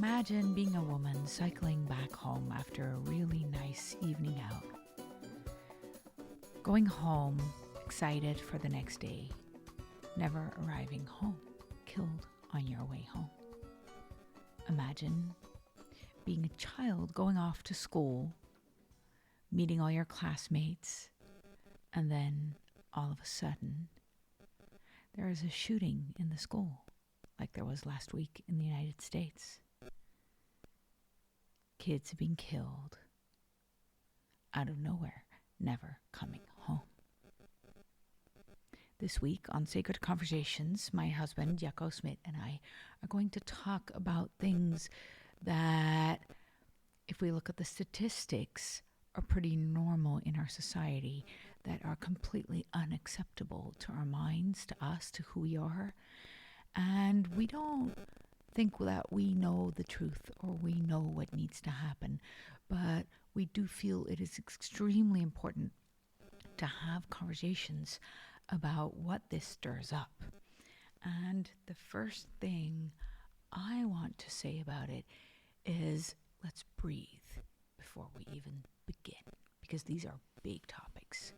Imagine being a woman cycling back home after a really nice evening out. Going home, excited for the next day, never arriving home, killed on your way home. Imagine being a child going off to school, meeting all your classmates, and then all of a sudden, there is a shooting in the school, like there was last week in the United States. Kids being killed out of nowhere, never coming home. This week on Sacred Conversations, my husband, Jaco Smith, and I are going to talk about things that, if we look at the statistics, are pretty normal in our society, that are completely unacceptable to our minds, to us, to who we are. And we don't think that we know the truth or we know what needs to happen, but we do feel it is extremely important to have conversations about what this stirs up. And the first thing I want to say about it is let's breathe before we even begin, because these are big topics.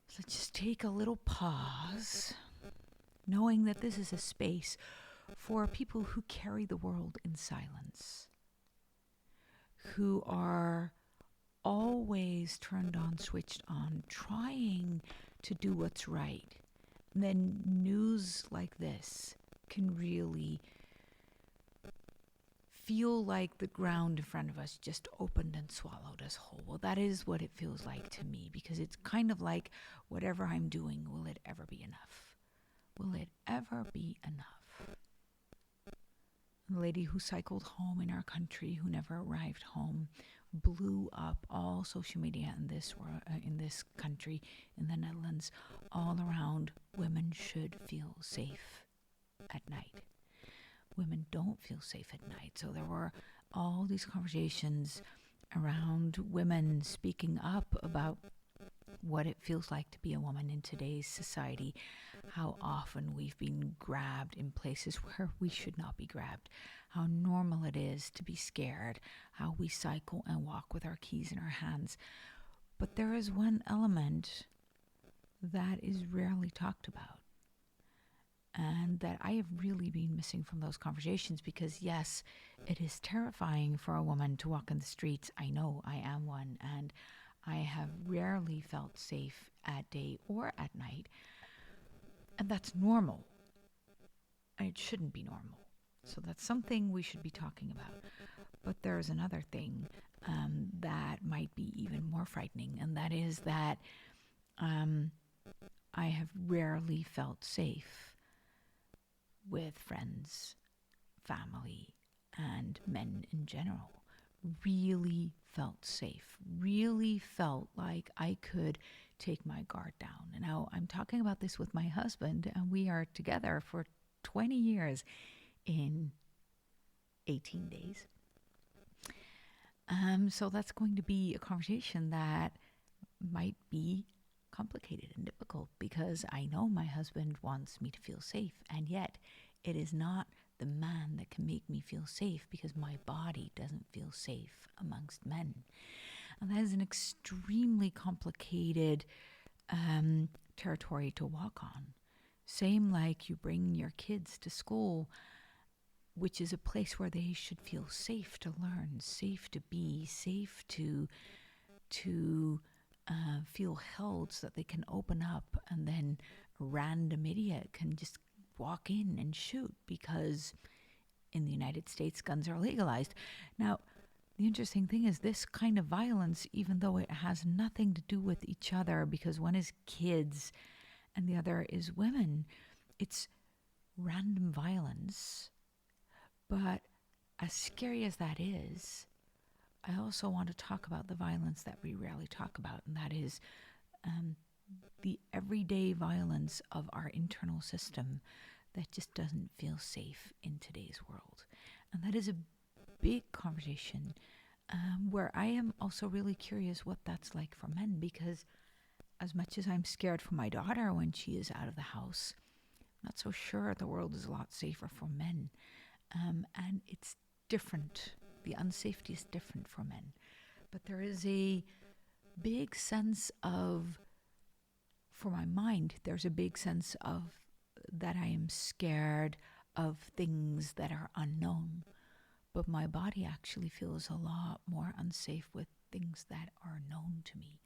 So let's just take a little pause, knowing that this is a space for people who carry the world in silence, who are always turned on, switched on, trying to do what's right. And then news like this can really feel like the ground in front of us just opened and swallowed us whole. Well, that is what it feels like to me, because it's kind of like, whatever I'm doing, will it ever be enough? Will it ever be enough? The lady who cycled home in our country, who never arrived home, blew up all social media in this country, in the Netherlands, all around. Women should feel safe at night. Women don't feel safe at night. So there were all these conversations around women speaking up about what it feels like to be a woman in today's society, how often we've been grabbed in places where we should not be grabbed, how normal it is to be scared, how we cycle and walk with our keys in our hands. But there is one element that is rarely talked about, and that I have really been missing from those conversations, because yes, it is terrifying for a woman to walk in the streets. I know, I am one, and I have rarely felt safe at day or at night. And that's normal. And it shouldn't be normal. So that's something we should be talking about. But there's another thing that might be even more frightening, and that is that I have rarely felt safe with friends, family, and men in general. Really felt safe, really felt like I could take my guard down. And now I'm talking about this with my husband, and we are together for 20 years in 18 days. So that's going to be a conversation that might be complicated and difficult, because I know my husband wants me to feel safe, and yet it is not the man that can make me feel safe, because my body doesn't feel safe amongst men. And that is an extremely complicated territory to walk on. Same like you bring your kids to school, which is a place where they should feel safe to learn, safe to be, safe to feel held, so that they can open up, and then a random idiot can just walk in and shoot, because in the United States guns are legalized. Now, the interesting thing is, this kind of violence, even though it has nothing to do with each other, because one is kids and the other is women, it's random violence. But as scary as that is, I also want to talk about the violence that we rarely talk about, and that is the everyday violence of our internal system that just doesn't feel safe in today's world. And that is a big conversation where I am also really curious what that's like for men, because as much as I'm scared for my daughter when she is out of the house, I'm not so sure the world is a lot safer for men. and it's different. The unsafety is different for men. But there is a big sense of, for my mind, there's a big sense of that I am scared of things that are unknown. But my body actually feels a lot more unsafe with things that are known to me.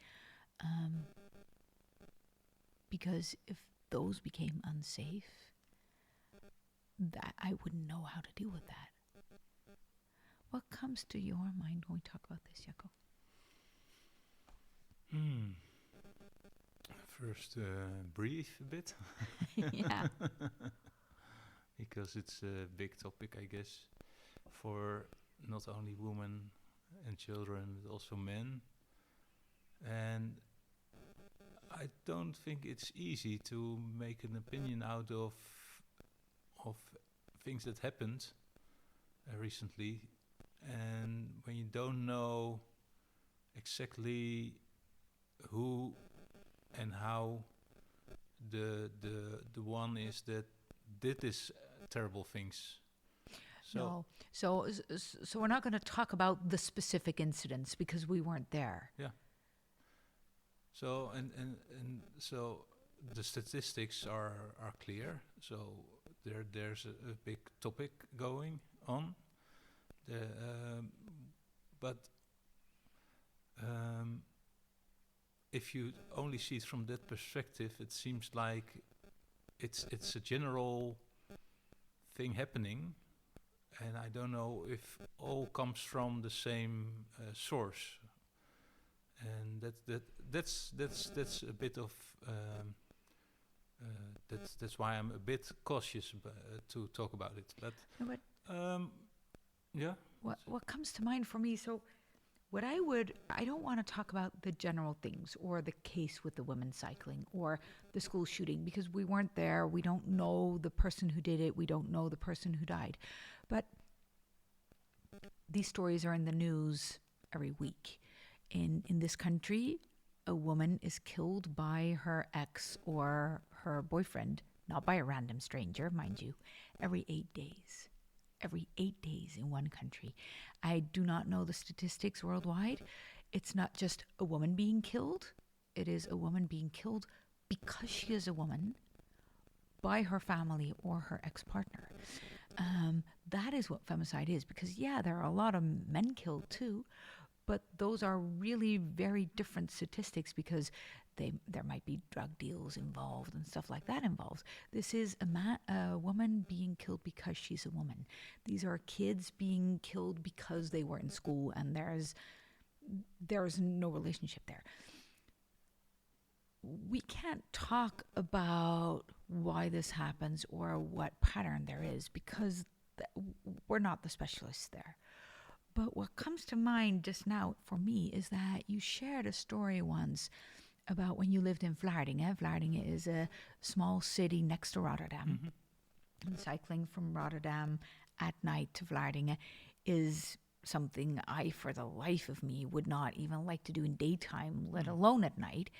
Because if those became unsafe, that I wouldn't know how to deal with that. What comes to your mind when we talk about this, Jaco? First, breathe a bit. Yeah. Because it's a big topic, I guess, for not only women and children, but also men. And I don't think it's easy to make an opinion out of things that happened recently, and when you don't know exactly who and how the one is that did this terrible things. No. So we're not going to talk about the specific incidents because we weren't there. Yeah. So and so the statistics are clear. So there's a big topic going on. But if you only see it from that perspective, it seems like it's a general thing happening, and I don't know if all comes from the same source. And that's a bit of that's why I'm a bit cautious to talk about it. But No, but yeah. what comes to mind for me? So, I don't want to talk about the general things or the case with the women cycling or the school shooting because we weren't there. We don't know the person who did it. We don't know the person who died. But these stories are in the news every week. In this country, a woman is killed by her ex or her boyfriend, not by a random stranger, mind you, every 8 days. Every 8 days in one country. I do not know the statistics worldwide. It's not just a woman being killed. It is a woman being killed because she is a woman by her family or her ex-partner. That is what femicide is because, yeah, there are a lot of men killed too, but those are really very different statistics because there might be drug deals involved and stuff like that involved. This is a woman being killed because she's a woman. These are kids being killed because they were in school and there's no relationship there. We can't talk about why this happens or what pattern there is because we're not the specialists there. But what comes to mind just now for me is that you shared a story once about when you lived in Vlaardingen. Vlaardingen is a small city next to Rotterdam. Mm-hmm. And cycling from Rotterdam at night to Vlaardingen is something I, for the life of me, would not even like to do in daytime, let alone at night.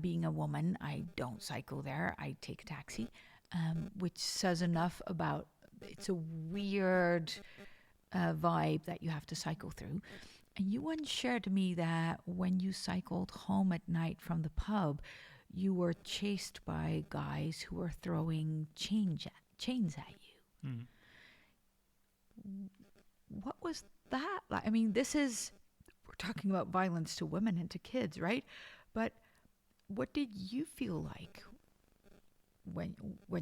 Being a woman, I don't cycle there. I take a taxi, which says enough about it's a weird vibe that you have to cycle through. And you once shared to me that when you cycled home at night from the pub, you were chased by guys who were throwing chains at you. Mm. What was that like? I mean, we're talking about violence to women and to kids, right? But what did you feel like when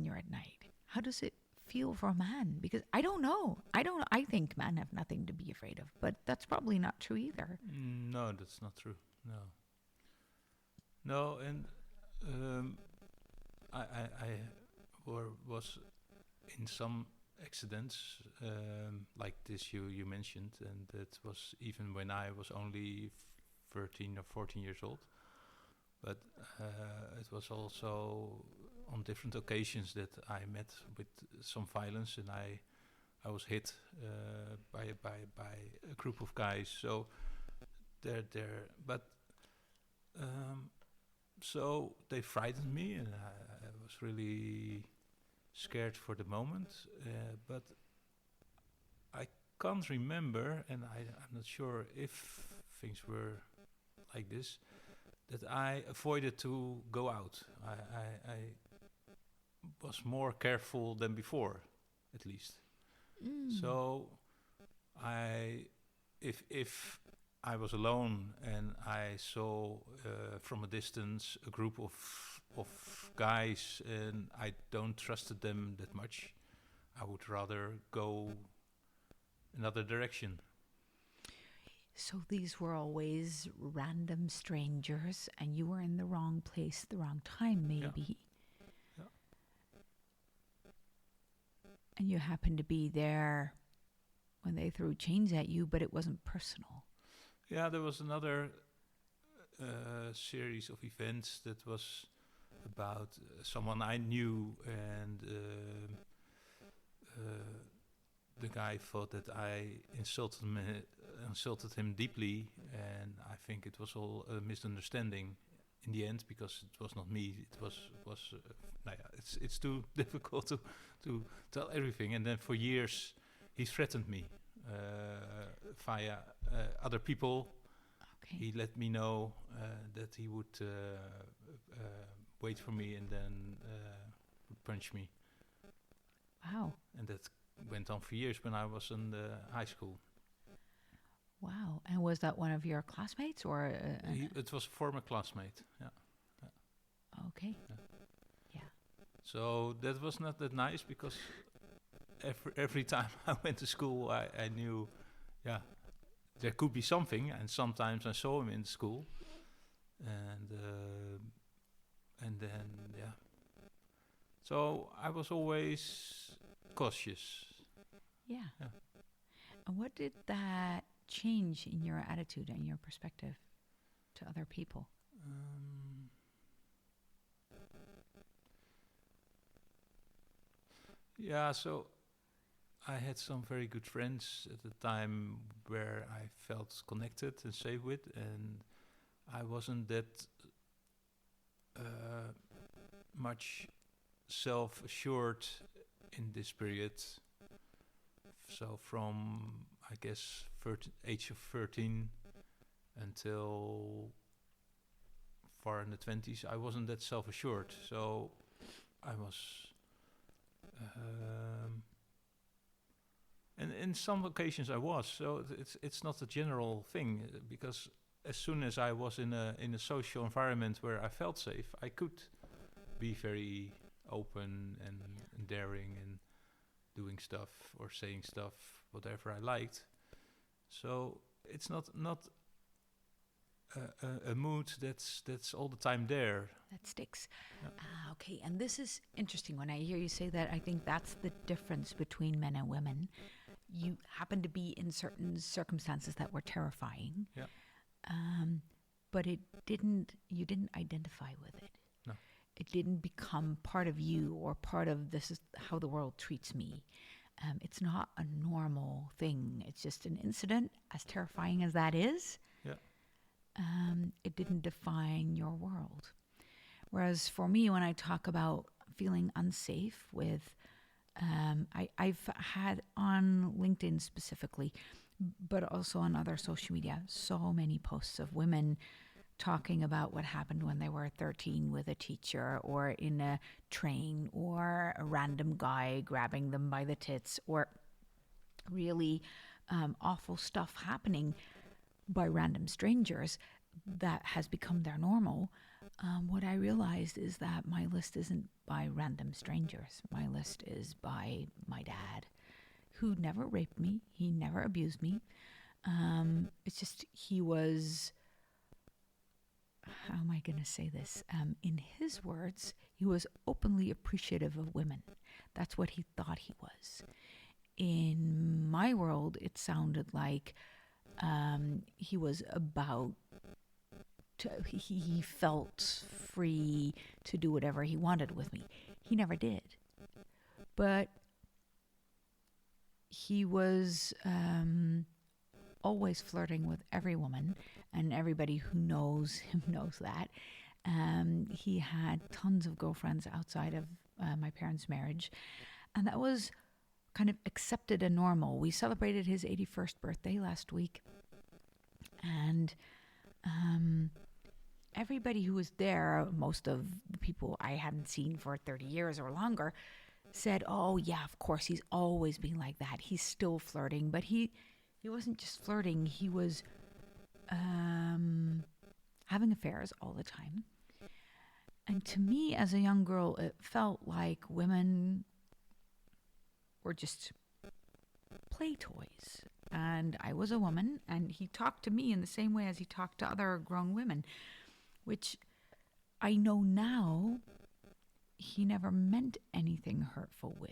you're at night? How does it feel for a man? Because I don't know. I think men have nothing to be afraid of, but that's probably not true either. No, that's not true. No, and I was in some accidents like this you mentioned, and that was even when I was only 13 or 14 years old. But it was also on different occasions that I met with some violence, and I was hit by a group of guys. So but so they frightened me, and I was really scared for the moment. But can't remember, and I'm not sure if things were like this, that I avoided to go out. I was more careful than before, at least. So I, if I was alone and I saw from a distance a group of guys and I don't trusted them that much, I would rather go another direction. So these were always random strangers, and you were in the wrong place, the wrong time, maybe. Yeah. And you happened to be there when they threw chains at you, but it wasn't personal. Yeah, there was another series of events that was about someone I knew, and the guy thought that I insulted him deeply, and I think it was all a misunderstanding in the end, because it was not me. It was it's too difficult to tell everything. And then for years, he threatened me via other people. Okay. He let me know that he would wait for me and then would punch me. Wow. And that went on for years when I was in the high school. Wow. And was that one of your classmates or? It was a former classmate. Yeah. Okay. Yeah. So that was not that nice, because every time I went to school, I knew, there could be something, and sometimes I saw him in school, and then So I was always cautious. Yeah. Yeah. And what did that change in your attitude and your perspective to other people? So I had some very good friends at the time where I felt connected and safe with, and I wasn't that much self-assured in this period. So from, I guess, age of 13 until far in the 20s, I wasn't that self-assured. So I was... and in some occasions I was. So it's not a general thing, because as soon as I was in a social environment where I felt safe, I could be very open and daring and doing stuff or saying stuff, whatever I liked. So it's not a mood that's all the time there. That sticks. Yeah. Okay, and this is interesting. When I hear you say that, I think that's the difference between men and women. You happen to be in certain circumstances that were terrifying, Yeah. but you didn't identify with it. No. It didn't become part of you or part of this is how the world treats me. It's not a normal thing. It's just an incident, as terrifying as that is. Yeah. It didn't define your world. Whereas for me, when I talk about feeling unsafe with, I've had on LinkedIn specifically, but also on other social media, so many posts of women talking about what happened when they were 13 with a teacher, or in a train, or a random guy grabbing them by the tits, or really awful stuff happening by random strangers that has become their normal. What I realized is that my list isn't by random strangers. My list is by my dad, who never raped me. He never abused me. It's just he was... How am I going to say this? In his words, he was openly appreciative of women. That's what he thought he was. In my world, it sounded like he was about he felt free to do whatever he wanted with me. He never did. But he was always flirting with every woman, and everybody who knows him knows that. He had tons of girlfriends outside of my parents' marriage, and that was kind of accepted and normal. We celebrated his 81st birthday last week, and everybody who was there, most of the people I hadn't seen for 30 years or longer, said, oh yeah, of course, he's always been like that. He's still flirting. But he wasn't just flirting, he was having affairs all the time. And to me, as a young girl, it felt like women were just play toys. And I was a woman, and he talked to me in the same way as he talked to other grown women, which I know now he never meant anything hurtful with.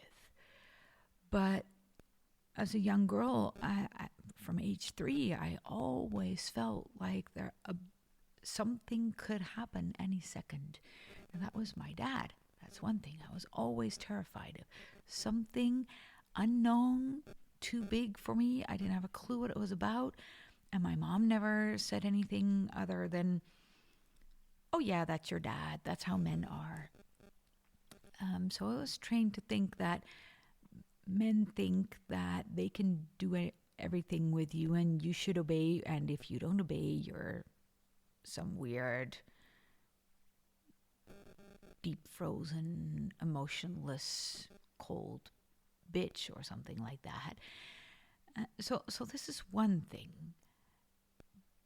But as a young girl, from age 3, I always felt like something could happen any second. And that was my dad. That's one thing I was always terrified of. Something unknown, too big for me. I didn't have a clue what it was about. And my mom never said anything other than, oh yeah, that's your dad. That's how men are. So I was trained to think that men think that they can do everything with you and you should obey. And if you don't obey, you're some weird, deep frozen, emotionless, cold bitch or something like that. So this is one thing.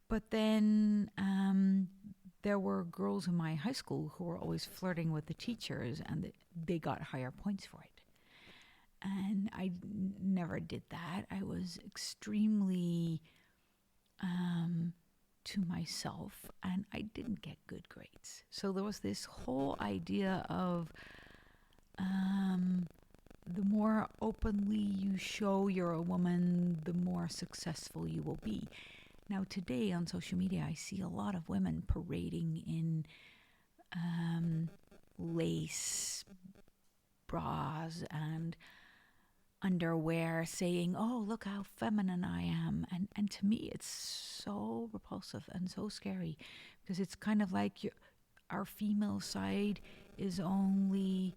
But then there were girls in my high school who were always flirting with the teachers, and they got higher points for it. And I never did that. I was extremely to myself, and I didn't get good grades. So there was this whole idea of the more openly you show you're a woman, the more successful you will be. Now today on social media, I see a lot of women parading in lace bras and underwear, saying, oh, look how feminine I am. And to me, it's so repulsive and so scary, because it's kind of like our female side is only...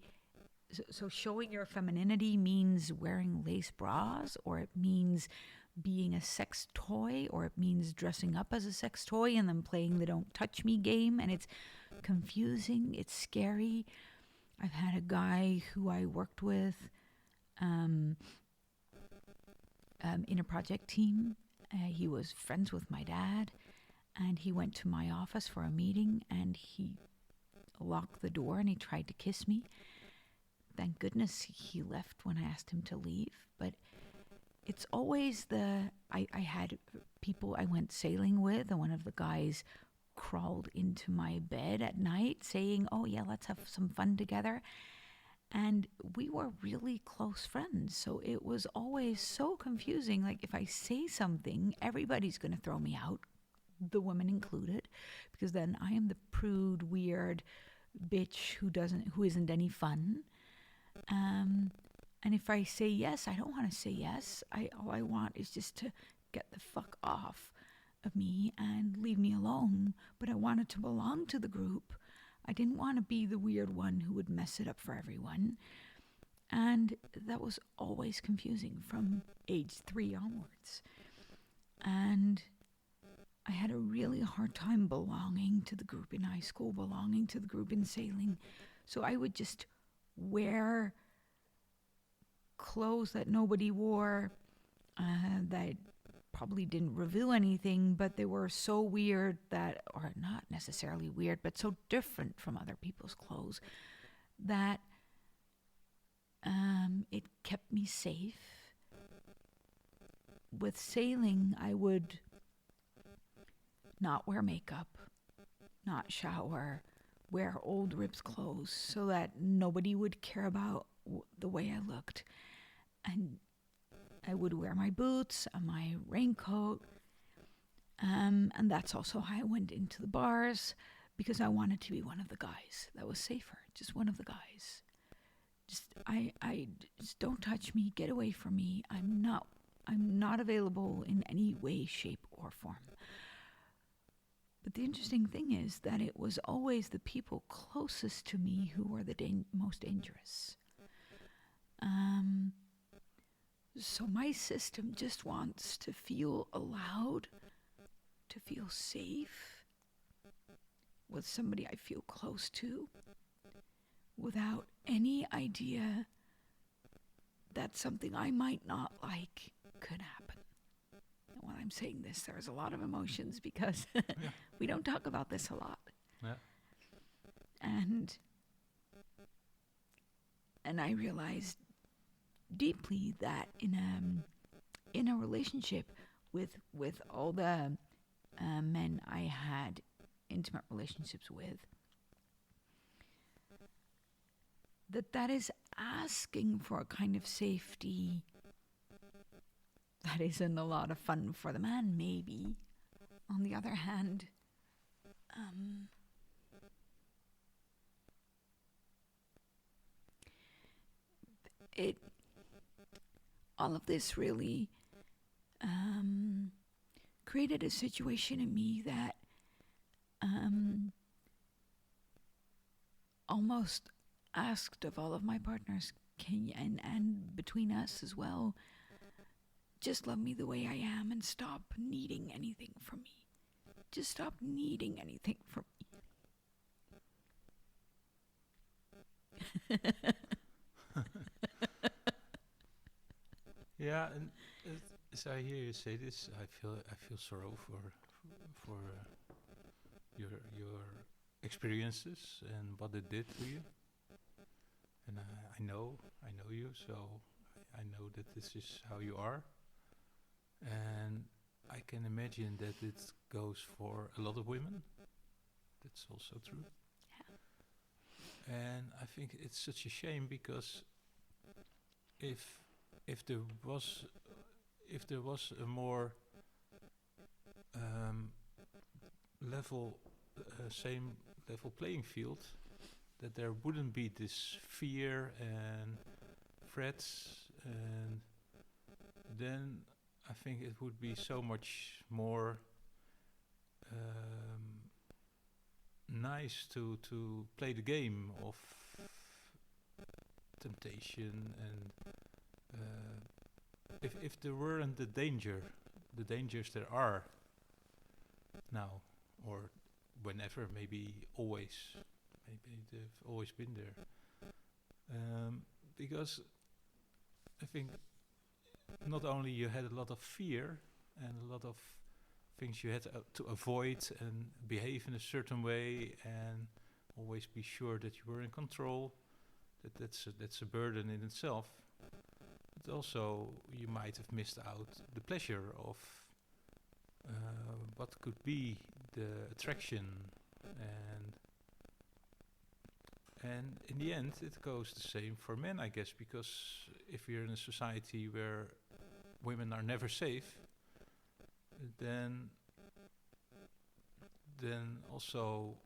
So showing your femininity means wearing lace bras, or it means being a sex toy, or it means dressing up as a sex toy and then playing the don't touch me game. And it's confusing. It's scary. I've had a guy who I worked with in a project team. He was friends with my dad, and he went to my office for a meeting, and he locked the door and he tried to kiss me. Thank goodness he left when I asked him to leave. But it's always I had people I went sailing with, and one of the guys crawled into my bed at night saying, oh yeah, let's have some fun together. And we were really close friends. So it was always so confusing. Like, if I say something, everybody's going to throw me out, the women included, because then I am the prude, weird bitch who isn't any fun. And if I say yes, I don't want to say yes. All I want is just to get the fuck off of me and leave me alone. But I wanted to belong to the group. I didn't want to be the weird one who would mess it up for everyone. And that was always confusing from age 3 onwards. And I had a really hard time belonging to the group in high school, belonging to the group in sailing. So I would just wear clothes that nobody wore, that probably didn't reveal anything, but they were so weird that, or not necessarily weird, but so different from other people's clothes, that it kept me safe. With sailing, I would not wear makeup, not shower, wear old ripped clothes so that nobody would care about the way I looked. And I would wear my boots and my raincoat. And that's also how I went into the bars, because I wanted to be one of the guys. That was safer, just one of the guys. Just don't touch me, get away from me. I'm not available in any way, shape, or form. But the interesting thing is that it was always the people closest to me who were the most dangerous. So my system just wants to feel allowed, to feel safe with somebody I feel close to, without any idea that something I might not like could happen. And when I'm saying this, there's a lot of emotions because Yeah. we don't talk about this a lot. Yeah. And I realized deeply that in a relationship with all the men I had intimate relationships with, that is asking for a kind of safety that isn't a lot of fun for the man, maybe. On the other hand, it all of this really created a situation in me that almost asked of all of my partners, can you, and between us as well, just love me the way I am and stop needing anything from me. Just stop needing anything from me. Yeah, and as I hear you say this, I feel sorrow for your experiences and what it did to you. And I know you, so I know that this is how you are. And I can imagine that it goes for a lot of women. That's also true. And I think it's such a shame because if if there was if there was a more um, level, same level playing field, that there wouldn't be this fear and threats, and then I think it would be so much more nice to play the game of temptation. And if there weren't the dangers there are now, or whenever, maybe they've always been there, because I think not only you had a lot of fear and a lot of things you had to avoid and behave in a certain way and always be sure that you were in control, that's a burden in itself. But also you might have missed out the pleasure of what could be the attraction, and in the end it goes the same for men, I guess, because if we're in a society where women are never safe, then also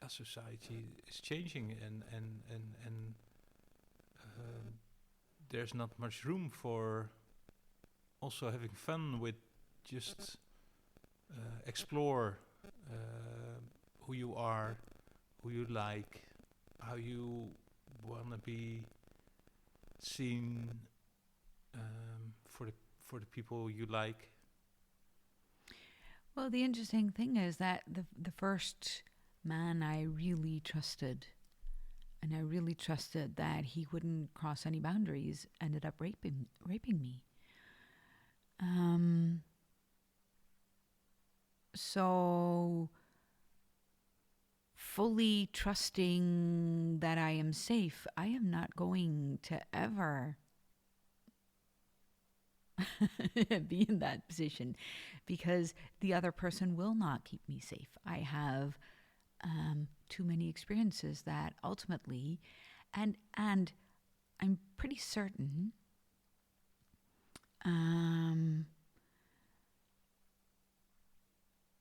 our society is changing, and there's not much room for also having fun with just explore who you are, who you like, how you wanna be seen, for the people you like. Well, the interesting thing is that the first man I really trusted, and I really trusted that he wouldn't cross any boundaries, ended up raping me. So fully trusting that I am safe, I am not going to ever be in that position, because the other person will not keep me safe. I have too many experiences that ultimately, and I'm pretty certain,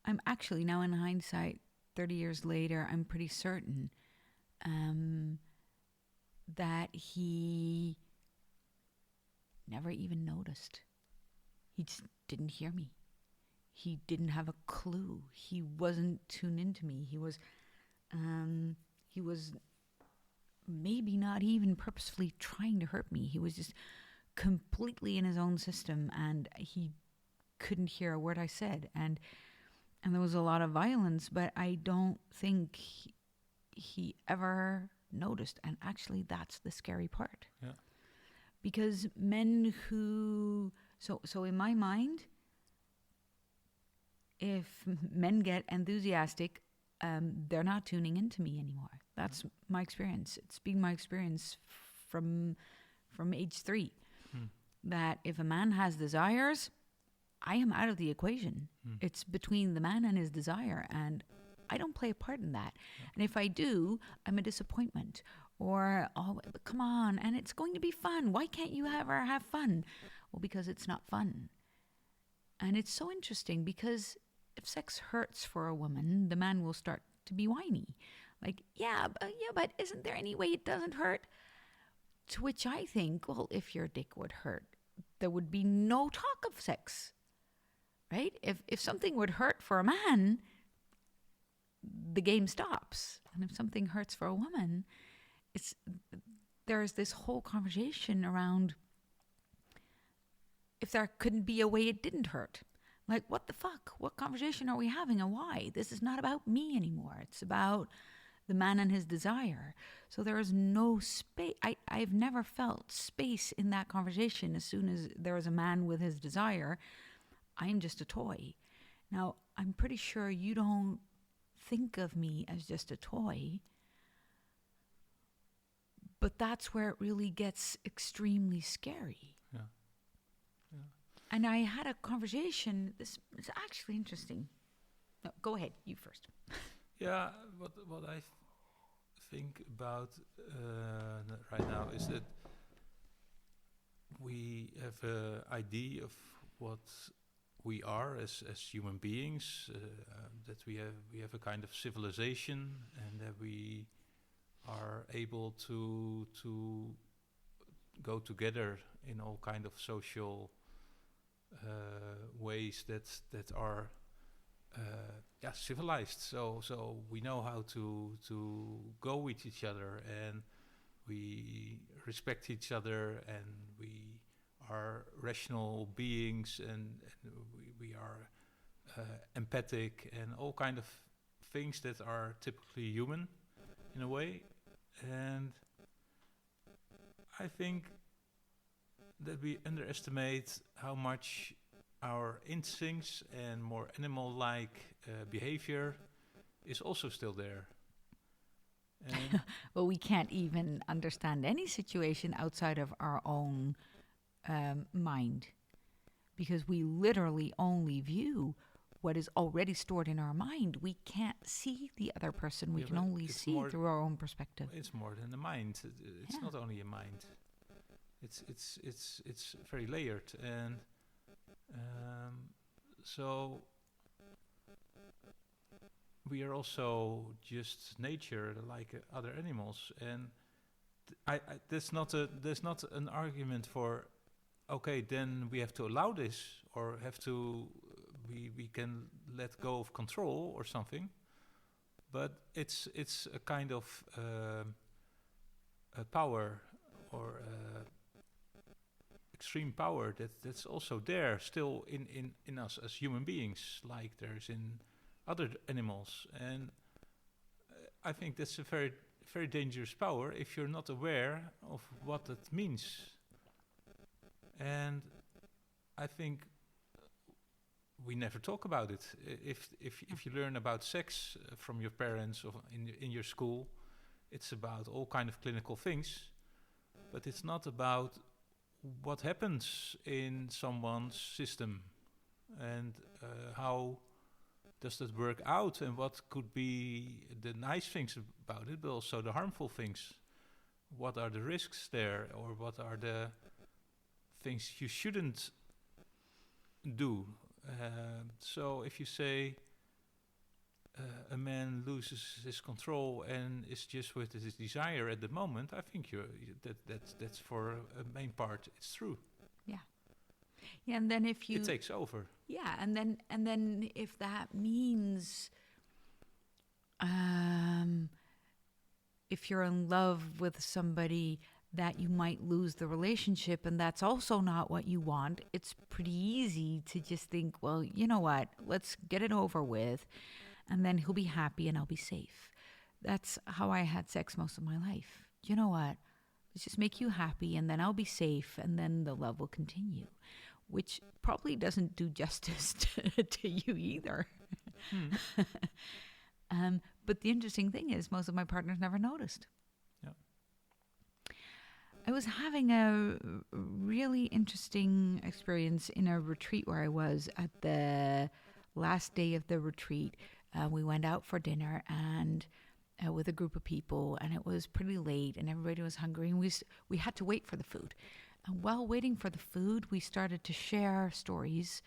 I'm actually now, in hindsight, 30 years later, I'm pretty certain that he never even noticed. He just didn't hear me. He didn't have a clue. He wasn't tuned into me. He was maybe not even purposefully trying to hurt me. He was just completely in his own system, and he couldn't hear a word I said. And there was a lot of violence, but I don't think he ever noticed. And actually, that's the scary part. Yeah. Because men who so in my mind, if men get enthusiastic, they're not tuning into me anymore. That's my experience. It's been my experience from age 3 that if a man has desires, I am out of the equation. It's between the man and his desire, and I don't play a part in that. And if I do, I'm a disappointment. Or, oh, come on, and it's going to be fun. Why can't you ever have fun? Well, because it's not fun. And it's so interesting because if sex hurts for a woman, the man will start to be whiny. Like, but isn't there any way it doesn't hurt? To which I think, well, if your dick would hurt, there would be no talk of sex, right? If something would hurt for a man, the game stops. And if something hurts for a woman, there's this whole conversation around if there couldn't be a way it didn't hurt. Like, what the fuck? What conversation are we having and why? This is not about me anymore. It's about the man and his desire. So there is no space. I've never felt space in that conversation. As soon as there is a man with his desire, I'm just a toy. Now, I'm pretty sure you don't think of me as just a toy, but that's where it really gets extremely scary. Yeah. And I had a conversation. This is actually interesting. No, go ahead. You first. Yeah, what I think about right now is that we have an idea of what we are as human beings, that we have a kind of civilization, and that we are able to go together in all kind of social ways that are civilized. So we know how to go with each other, and we respect each other, and we are rational beings, and we are empathic, and all kind of things that are typically human in a way. And I think that we underestimate how much our instincts and more animal-like behavior is also still there. And Well, we can't even understand any situation outside of our own mind, because we literally only view what is already stored in our mind. We can't see the other person. We Yeah, can but only it's see more- through our own perspective. it's more than the mind. It's Yeah. not only a mind. It's very layered, and so we are also just nature like other animals, and that's not an argument for okay, then we have to allow this, or have to we can let go of control or something. But it's a kind of a power, or extreme power that's also there still in us as human beings, like there's in other animals. And I think that's a very, very dangerous power if you're not aware of what it means. And I think we never talk about it. If you learn about sex from your parents or in your school, it's about all kind of clinical things, but it's not about what happens in someone's system, and how does that work out, and what could be the nice things about it, but also the harmful things. What are the risks there, or what are the things you shouldn't do? So if you say a man loses his control and is just with his desire at the moment, I think that's for a main part. It's true. Yeah, and then if you It takes over. Yeah, and then if that means if you're in love with somebody, that you might lose the relationship, and that's also not what you want. It's pretty easy to just think, well, you know what, let's get it over with, and then he'll be happy and I'll be safe. That's how I had sex most of my life. You know what? Let's just make you happy, and then I'll be safe, and then the love will continue, which probably doesn't do justice to you either. But the interesting thing is, most of my partners never noticed. Yeah. I was having a really interesting experience in a retreat where I was at the last day of the retreat. We went out for dinner and with a group of people, and it was pretty late, and everybody was hungry, and we had to wait for the food. And while waiting for the food, we started to share stories,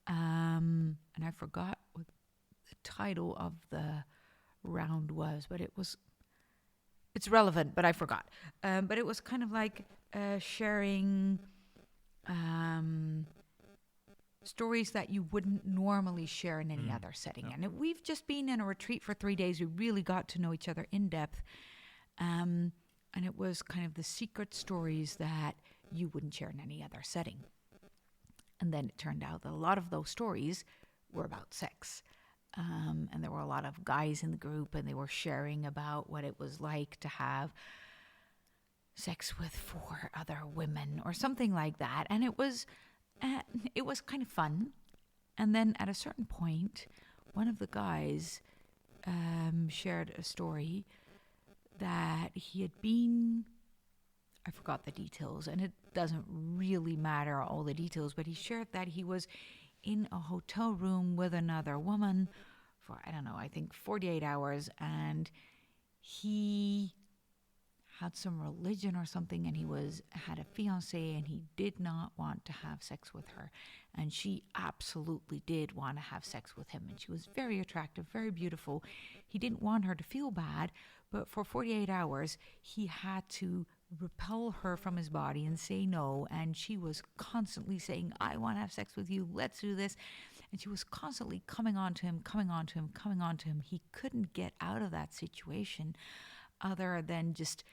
and I forgot what the title of the round was, but it's relevant, but I forgot. But it was kind of like sharing stories that you wouldn't normally share in any other setting. Yeah. And we've just been in a retreat for 3 days. We really got to know each other in depth. And it was kind of the secret stories that you wouldn't share in any other setting. And then it turned out that a lot of those stories were about sex. And there were a lot of guys in the group, and they were sharing about what it was like to have sex with 4 other women or something like that. And it was kind of fun. And then at a certain point, one of the guys shared a story that he had been, I forgot the details, and it doesn't really matter all the details, but he shared that he was in a hotel room with another woman for, I don't know, I think 48 hours, and he had some religion or something, and he had a fiancée, and he did not want to have sex with her, and she absolutely did want to have sex with him, and she was very attractive, very beautiful. He didn't want her to feel bad, but for 48 hours he had to repel her from his body and say no, and she was constantly saying, I want to have sex with you, let's do this. And she was constantly coming on to him. He couldn't get out of that situation other than just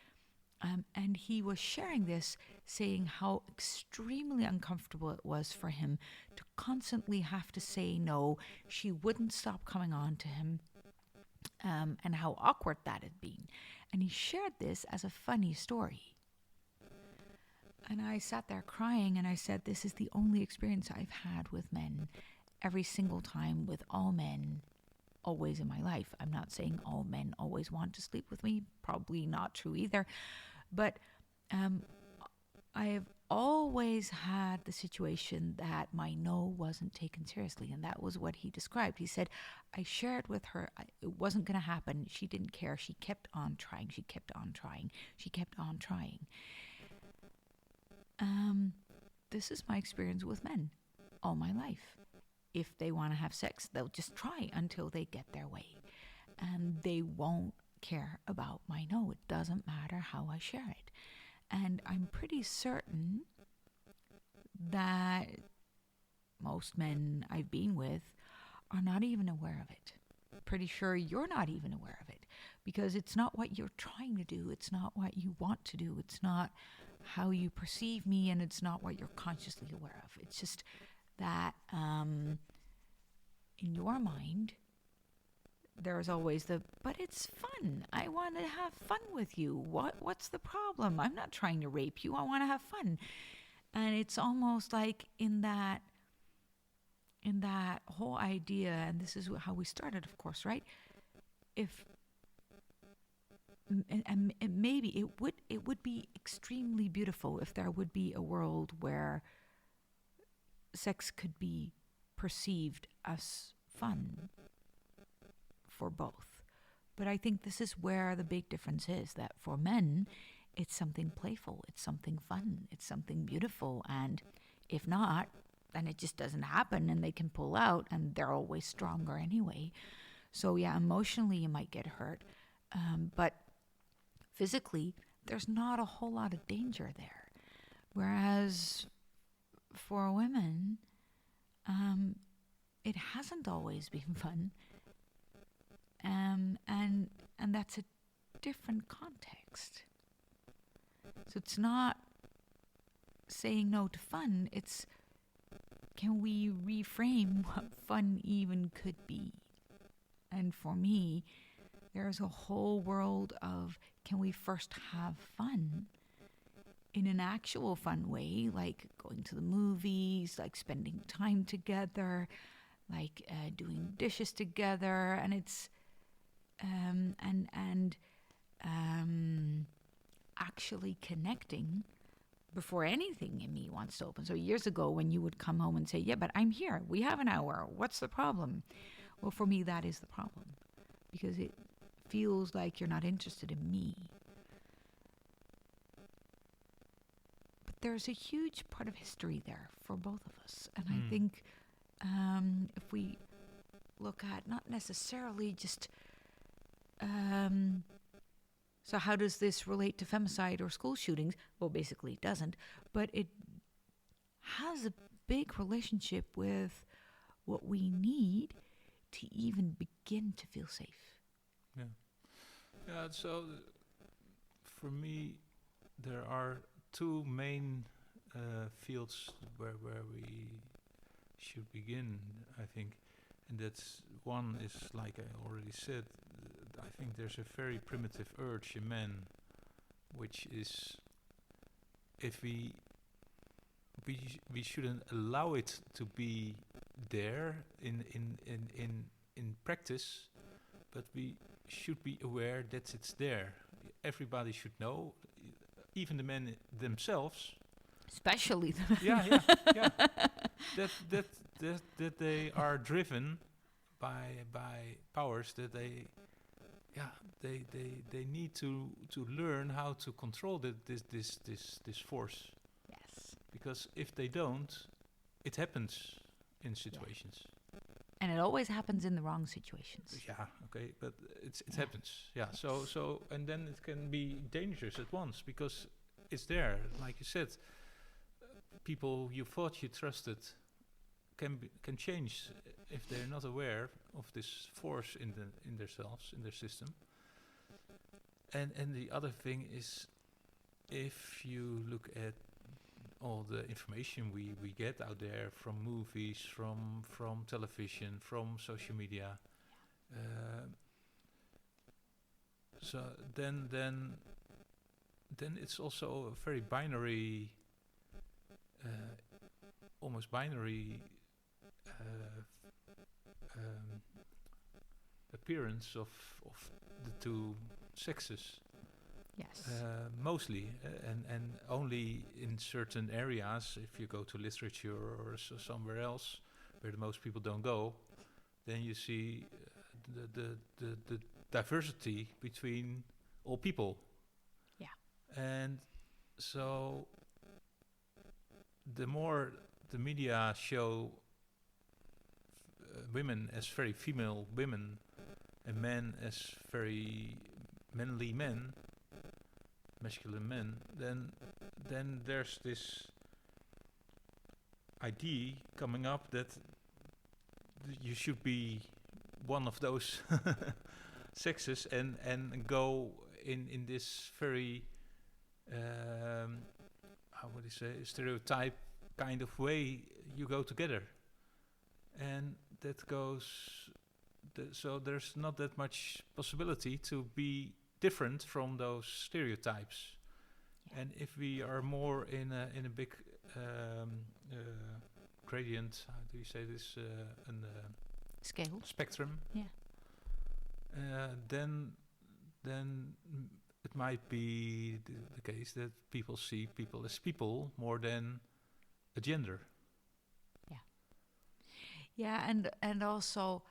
and he was sharing this, saying how extremely uncomfortable it was for him to constantly have to say no. She wouldn't stop coming on to him, and how awkward that had been. And he shared this as a funny story. And I sat there crying, and I said, this is the only experience I've had with men, every single time, with all men, always in my life. I'm not saying all men always want to sleep with me, probably not true either. But I have always had the situation that my no wasn't taken seriously, and that was what he described. He said, I shared with her, it wasn't going to happen. She didn't care. She kept on trying. This is my experience with men all my life. If they want to have sex, they'll just try until they get their way, and they won't care about my no. It doesn't matter how I share it. And I'm pretty certain that most men I've been with are not even aware of it. Pretty sure you're not even aware of it, because it's not what you're trying to do. It's not what you want to do. It's not how you perceive me, and it's not what you're consciously aware of. It's just that in your mind, there's always but it's fun. I want to have fun with you. What's the problem? I'm not trying to rape you. I want to have fun. And it's almost like in that whole idea, and this is how we started, of course, right? And maybe it would be extremely beautiful if there would be a world where sex could be perceived as fun for both. But I think this is where the big difference is, that for men, it's something playful, it's something fun, it's something beautiful, and if not, then it just doesn't happen, and they can pull out, and they're always stronger anyway. So yeah, emotionally you might get hurt, but physically there's not a whole lot of danger there. Whereas for women, it hasn't always been fun. And that's different context. So it's not saying no to fun, it's can we reframe what fun even could be? And for me, there's a whole world of can we first have fun in an actual fun way, like going to the movies, like spending time together, like doing dishes together, and it's actually connecting before anything in me wants to open. So years ago, when you would come home and say, "Yeah, but I'm here. We have an hour. What's the problem?" Well, for me, that is the problem, because it feels like you're not interested in me. But there's a huge part of history there for both of us. And I think if we look at not necessarily just, so how does this relate to femicide or school shootings? Well, basically it doesn't, but it has a big relationship with what we need to even begin to feel safe. Yeah. Yeah. So for me, there are two main fields where we should begin, I think, and that's one is like I already said. I think there's a very primitive urge in men, which is if we shouldn't allow it to be there in practice, but we should be aware that it's there. Everybody should know, even the men themselves. Especially the Yeah. That they are driven by powers that they need to learn how to control this force. Yes. Because if they don't, it happens in situations. And it always happens in the wrong situations. Yeah, okay, but it happens. Yeah, so and then it can be dangerous at once because it's there. Like you said, people you thought you trusted can change if they're not aware of this force in themselves, in their system. And the other thing is, if you look at all the information we get out there from movies, from television, from social media, so then it's also a very binary, almost binary appearance of the two sexes. Yes. Mostly, and only in certain areas. If you go to literature or somewhere else where the most people don't go, then you see the diversity between all people. Yeah. And so the more the media show women as very female women and men as very manly men, masculine men, then there's this idea coming up that you should be one of those sexes and go in this very how would you say, stereotype kind of way. You go together, and that goes so there's not that much possibility to be different from those stereotypes. Yeah. And if we are more in a big gradient, how do you say this, Scale. spectrum, Yeah. then it might be the case that people see people as people more than a gender. Yeah, and also,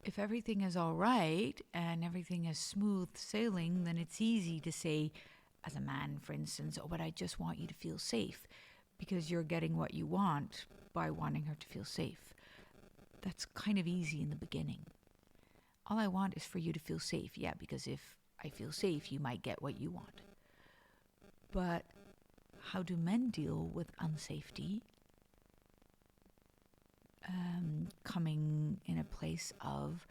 if everything is all right and everything is smooth sailing, then it's easy to say, as a man, for instance, "Oh, but I just want you to feel safe," because you're getting what you want by wanting her to feel safe. That's kind of easy in the beginning. All I want is for you to feel safe. Yeah, because if I feel safe, you might get what you want. But how do men deal with unsafety? Coming in a place of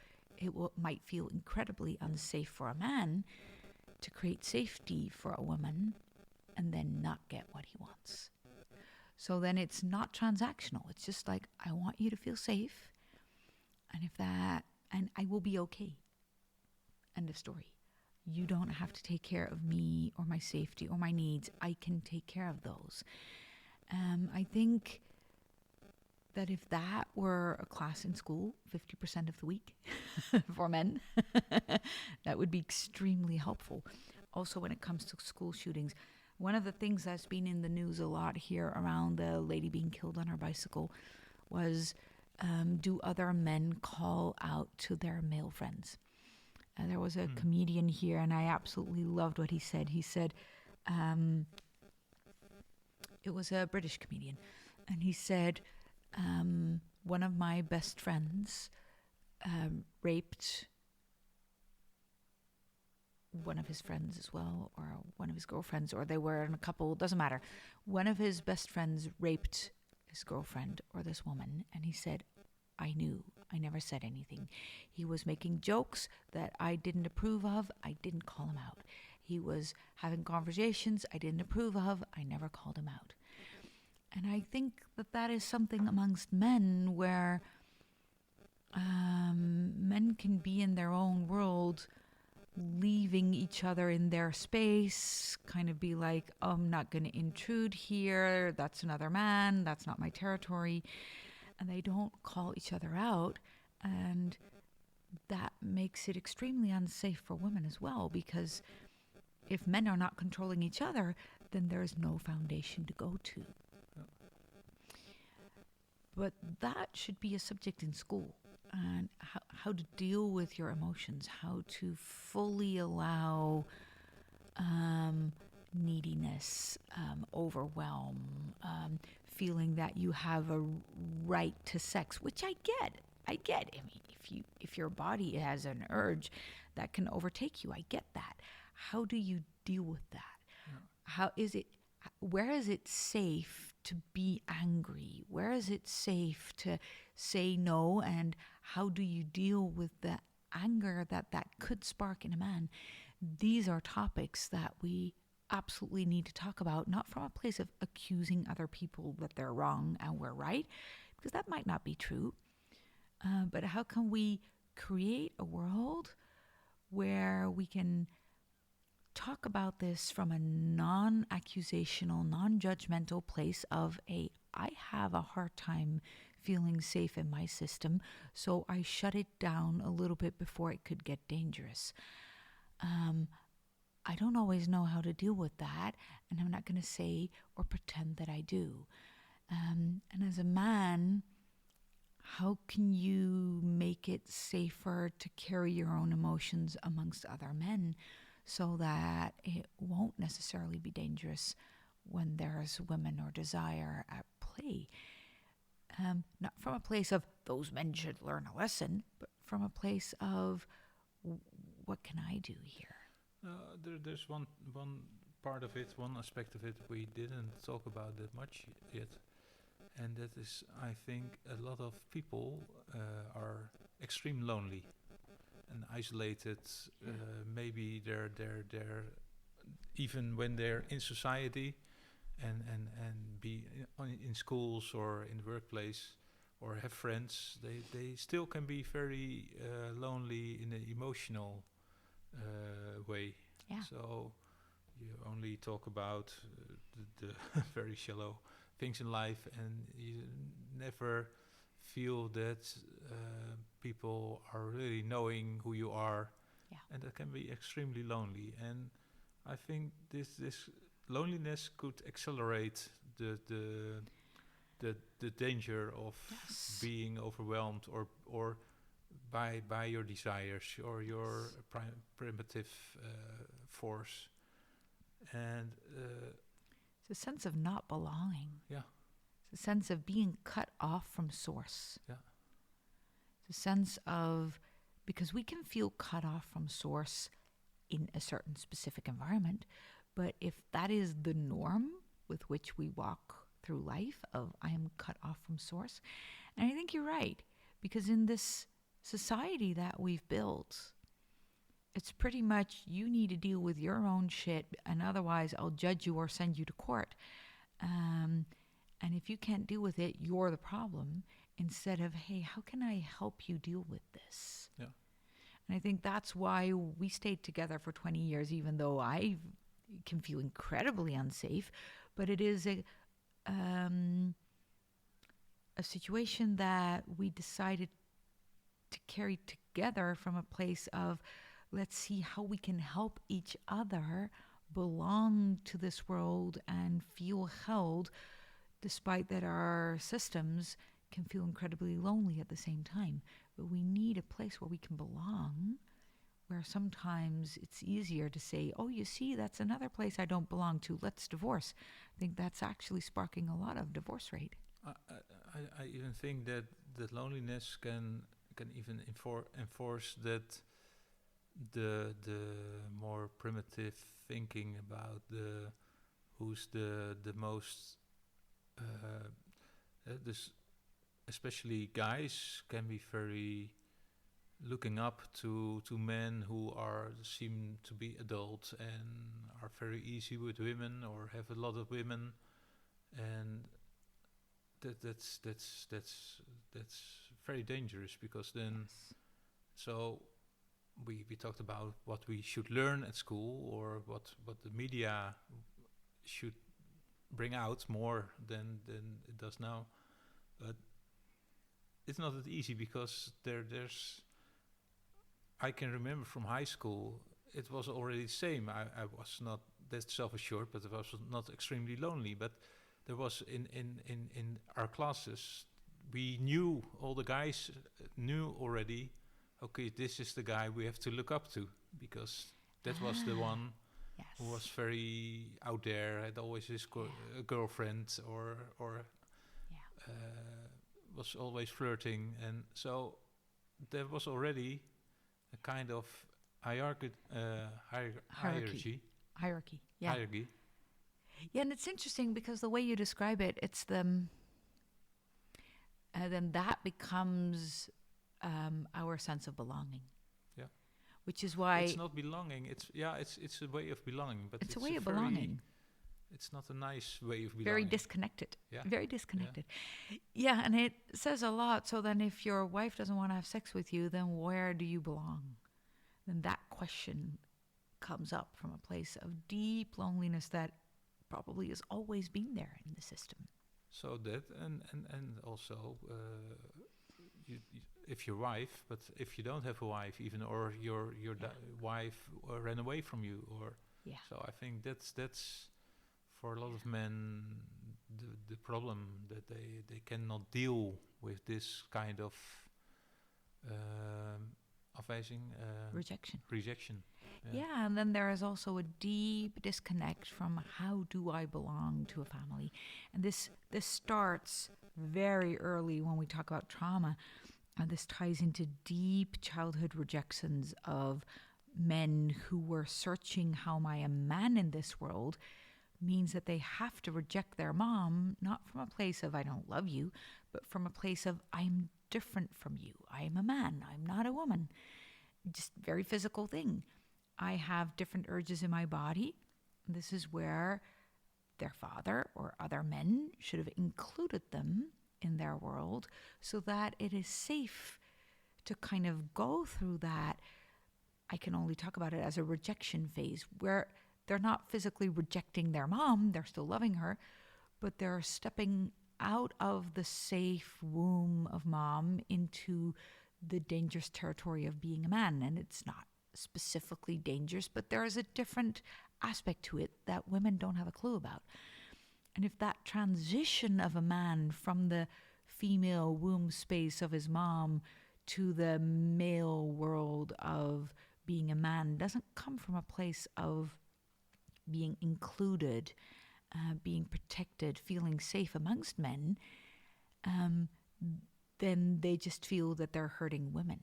might feel incredibly unsafe for a man to create safety for a woman and then not get what he wants. So then it's not transactional. It's just like, I want you to feel safe, and I will be okay. End of story. You don't have to take care of me or my safety or my needs. I can take care of those. I think that if that were a class in school 50% of the week for men, that would be extremely helpful. Also, when it comes to school shootings, one of the things that's been in the news a lot here around the lady being killed on her bicycle was, do other men call out to their male friends? There was a comedian here, and I absolutely loved what he said. He said, it was a British comedian, and he said, one of my best friends raped one of his friends as well, or one of his girlfriends, or they were in a couple, doesn't matter. One of his best friends raped his girlfriend or this woman, and he said, I knew. I never said anything. He was making jokes that I didn't approve of. I didn't call him out. He was having conversations I didn't approve of. I never called him out. And I think that that is something amongst men where men can be in their own world, leaving each other in their space, kind of be like, oh, I'm not going to intrude here. That's another man. That's not my territory. And they don't call each other out. And that makes it extremely unsafe for women as well, because if men are not controlling each other, then there's no foundation to go to. But that should be a subject in school, and how to deal with your emotions, how to fully allow neediness, overwhelm, feeling that you have a right to sex, which I get. I mean, if your body has an urge that can overtake you, I get that. How do you deal with that? Yeah. Where is it safe to be angry? Where is it safe to say no? And how do you deal with the anger that could spark in a man? These are topics that we absolutely need to talk about, not from a place of accusing other people that they're wrong and we're right, because that might not be true. But how can we create a world where we can talk about this from a non-accusational, non-judgmental place of I have a hard time feeling safe in my system, so I shut it down a little bit before it could get dangerous. I don't always know how to deal with that, and I'm not going to say or pretend that I do. And as a man, how can you make it safer to carry your own emotions amongst other men so that it won't necessarily be dangerous when there's women or desire at play? Not from a place of those men should learn a lesson, but from a place of what can I do here? There's one part of it, one aspect of it we didn't talk about that much yet, and that is, I think, a lot of people are extremely lonely and isolated. Maybe they're even when they're in society and be in schools or in the workplace or have friends, they still can be very lonely in an emotional way. Yeah. So you only talk about the very shallow things in life, and you never feel that people are really knowing who you are. Yeah. And that can be extremely lonely. And I think this loneliness could accelerate the danger of being overwhelmed or by your desires or your primitive force, and it's a sense of not belonging. Yeah, it's a sense of being cut off from source. Yeah, it's a sense of, because we can feel cut off from source in a certain specific environment, but if that is the norm with which we walk through life, of I am cut off from source, and I think you're right, because in this society that we've built, it's pretty much you need to deal with your own shit, and otherwise I'll judge you or send you to court. Um, and if you can't deal with it, you're the problem. Instead of, hey, how can I help you deal with this? Yeah. And I think that's why we stayed together for 20 years, even though I can feel incredibly unsafe. But it is a situation that we decided to carry together from a place of, let's see how we can help each other belong to this world and feel held, despite that our systems can feel incredibly lonely at the same time. But we need a place where we can belong, where sometimes it's easier to say, oh, you see, that's another place I don't belong to, let's divorce. I think that's actually sparking a lot of divorce rate. I even think that loneliness can even enforce that the more primitive thinking about who's the most this, especially guys can be very looking up to men who seem to be adult and are very easy with women or have a lot of women, and that's very dangerous, because then so we talked about what we should learn at school, or what the media should bring out more than it does now, but it's not that easy, because there's I can remember from high school it was already the same. I was not that self-assured, but I was not extremely lonely, but there was in our classes, we knew, all the guys knew already, okay, this is the guy we have to look up to, because that was the one who was very out there, had always his a girlfriend, or was always flirting, and so there was already a kind of hierarchy. Yeah, and it's interesting because the way you describe it, it's then that becomes our sense of belonging. Yeah. Which is why it's not belonging. It's a way of belonging, but it's a way of belonging. It's not a nice way of belonging. Very disconnected. Yeah. Very disconnected. Yeah, and it says a lot. So then if your wife doesn't want to have sex with you, then where do you belong? Then that question comes up from a place of deep loneliness that probably has always been there in the system. So that, and also, if your wife, but if you don't have a wife even, or your wife ran away from you, or so I think that's for a lot of men the problem, that they cannot deal with this kind of rejection. Yeah, and then there is also a deep disconnect from how do I belong to a family. And this starts very early when we talk about trauma. And this ties into deep childhood rejections of men who were searching how am I a man in this world, means that they have to reject their mom, not from a place of I don't love you, but from a place of I'm different from you. I am a man. I'm not a woman. Just very physical thing. I have different urges in my body. This is where their father or other men should have included them in their world so that it is safe to kind of go through that. I can only talk about it as a rejection phase where they're not physically rejecting their mom, they're still loving her, but they're stepping out of the safe womb of mom into the dangerous territory of being a man. And it's not specifically dangerous, but there is a different aspect to it that women don't have a clue about. And if that transition of a man from the female womb space of his mom to the male world of being a man doesn't come from a place of being included, being protected, feeling safe amongst men, then they just feel that they're hurting women.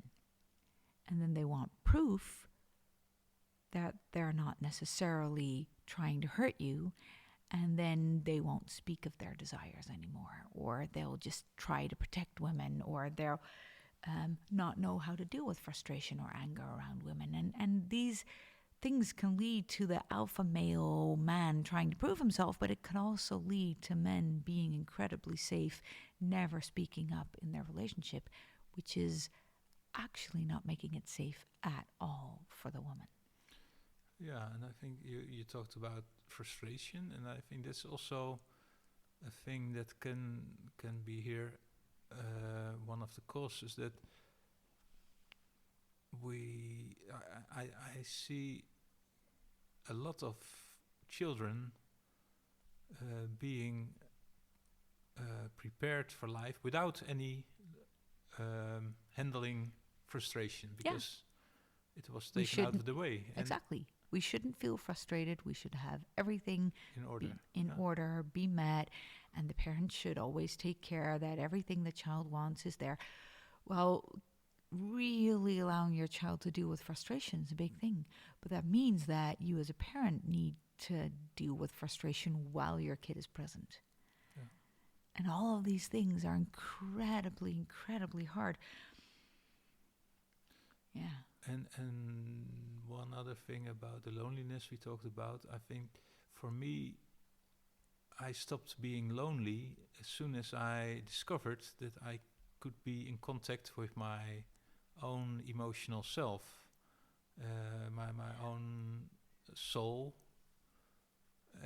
And then they want proof that they're not necessarily trying to hurt you, and then they won't speak of their desires anymore, or they'll just try to protect women, or they'll not know how to deal with frustration or anger around women. And these things can lead to the alpha male man trying to prove himself, but it can also lead to men being incredibly safe, never speaking up in their relationship, which is actually not making it safe at all for the woman. Yeah, and I think you talked about frustration, and I think that's also a thing that can be here. One of the causes that I see a lot of children being prepared for life without any handling frustration, because it was taken out of the way. Exactly. We shouldn't feel frustrated. We should have everything In order. order, be met, and the parents should always take care that everything the child wants is there. Well, really allowing your child to deal with frustration is a big thing, but that means that you as a parent need to deal with frustration while your kid is present. Yeah. And all of these things are incredibly, incredibly hard. Yeah. And one other thing about the loneliness we talked about, I think for me, I stopped being lonely as soon as I discovered that I could be in contact with my own emotional self, my own soul,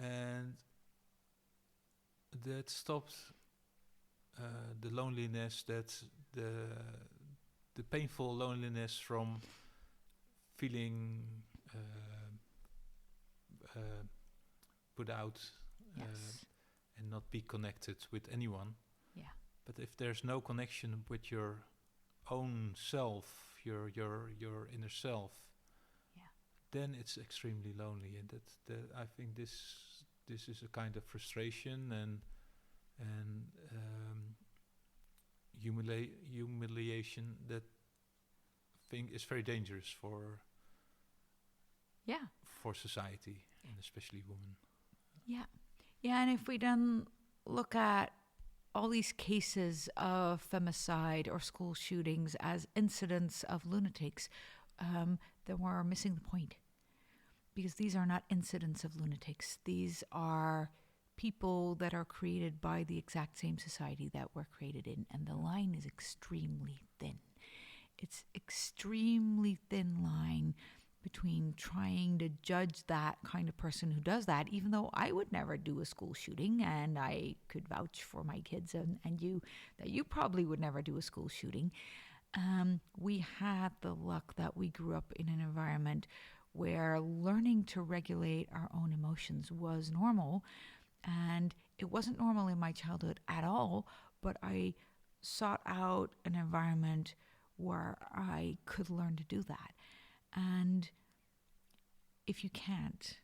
and that stopped the loneliness, that the painful loneliness from feeling put out Yes. and not be connected with anyone. Yeah. But if there's no connection with your own self, your inner self, Yeah. then it's extremely lonely, and I think this is a kind of frustration and humiliation that I think is very dangerous for society, and especially women. Yeah. Yeah, and if we then look at all these cases of femicide or school shootings as incidents of lunatics, then we're missing the point. Because these are not incidents of lunatics. These are people that are created by the exact same society that we're created in. And the line is extremely thin. It's extremely thin line between trying to judge that kind of person who does that, even though I would never do a school shooting, and I could vouch for my kids and you that you probably would never do a school shooting. We had the luck that we grew up in an environment where learning to regulate our own emotions was normal, and it wasn't normal in my childhood at all, but I sought out an environment where I could learn to do that. And if you can't,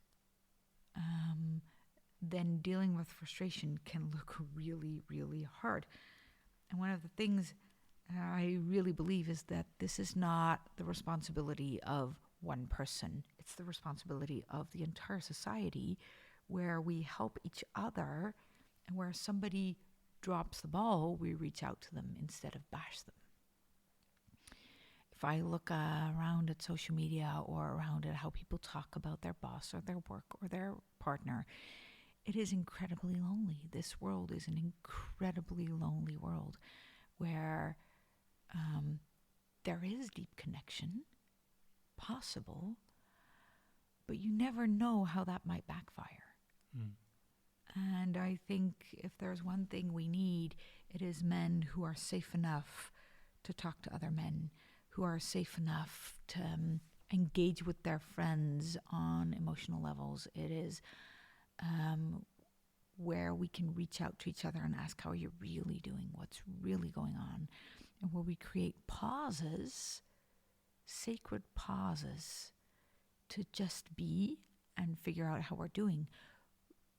then dealing with frustration can look really, really hard. And one of the things I really believe is that this is not the responsibility of one person. It's the responsibility of the entire society, where we help each other, and where somebody drops the ball, we reach out to them instead of bash them. If I look around at social media or around at how people talk about their boss or their work or their partner, it is incredibly lonely. This world is an incredibly lonely world where there is deep connection possible, but you never know how that might backfire. And I think if there's one thing we need, it is men who are safe enough to talk to other men, who are safe enough to engage with their friends on emotional levels. It is where we can reach out to each other and ask how you're really doing, what's really going on, and where we create pauses, sacred pauses, to just be and figure out how we're doing.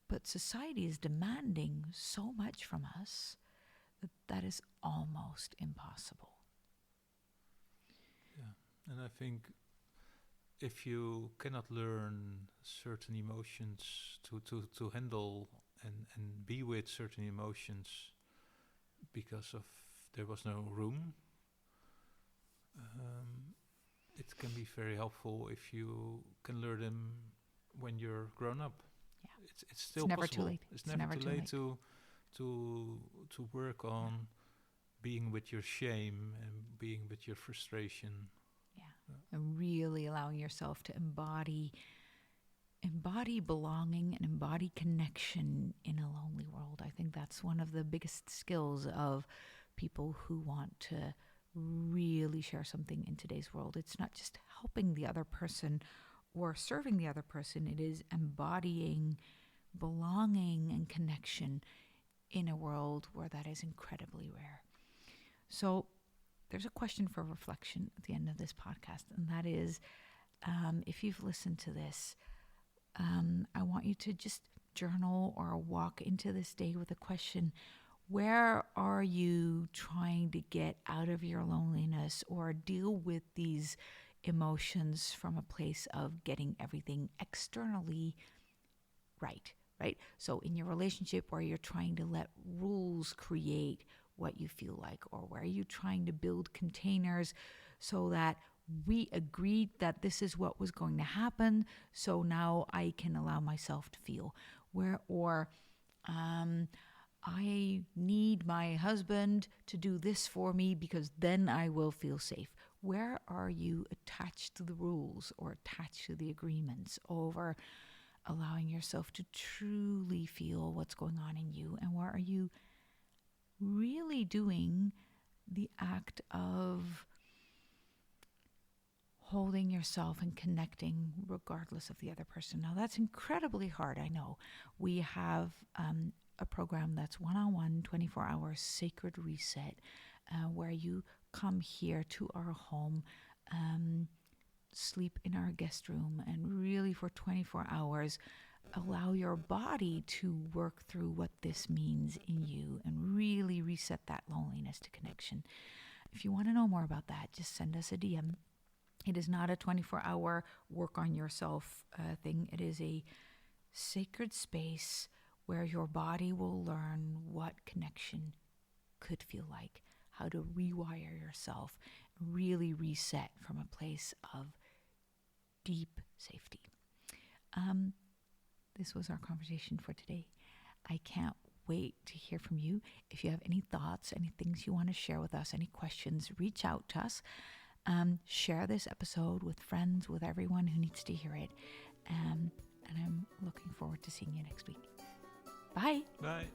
But society is demanding so much from us that is almost impossible. Yeah, and I think if you cannot learn certain emotions to handle and be with certain emotions because of there was no room, it can be very helpful if you can learn them when you're grown up. Yeah. It's still never too possible. late. It's never too late to work on being with your shame and being with your frustration. Yeah. And really allowing yourself to embody belonging and embody connection in a lonely world. I think that's one of the biggest skills of people who want to really share something in today's world. It's not just helping the other person or serving the other person, it is embodying belonging and connection in a world where that is incredibly rare. So there's a question for reflection at the end of this podcast, and that is, if you've listened to this, I want you to just journal or walk into this day with a question. Where are you trying to get out of your loneliness or deal with these emotions from a place of getting everything externally right? So in your relationship where you're trying to let rules create what you feel like, or where are you trying to build containers so that we agreed that this is what was going to happen, so now I can allow myself to feel. I need my husband to do this for me because then I will feel safe. Where are you attached to the rules or attached to the agreements over allowing yourself to truly feel what's going on in you? And where are you really doing the act of holding yourself and connecting regardless of the other person? Now, that's incredibly hard, I know. We have a program that's one-on-one, 24 hours sacred reset, where you come here to our home, sleep in our guest room, and really for 24 hours allow your body to work through what this means in you and really reset that loneliness to connection. If you want to know more about that, just send us a DM. It is not a 24-hour work on yourself thing. It is a sacred space where your body will learn what connection could feel like, how to rewire yourself, really reset from a place of deep safety. This was our conversation for today. I can't wait to hear from you. If you have any thoughts, any things you want to share with us, any questions, reach out to us. Share this episode with friends, with everyone who needs to hear it. And I'm looking forward to seeing you next week. Bye. Bye.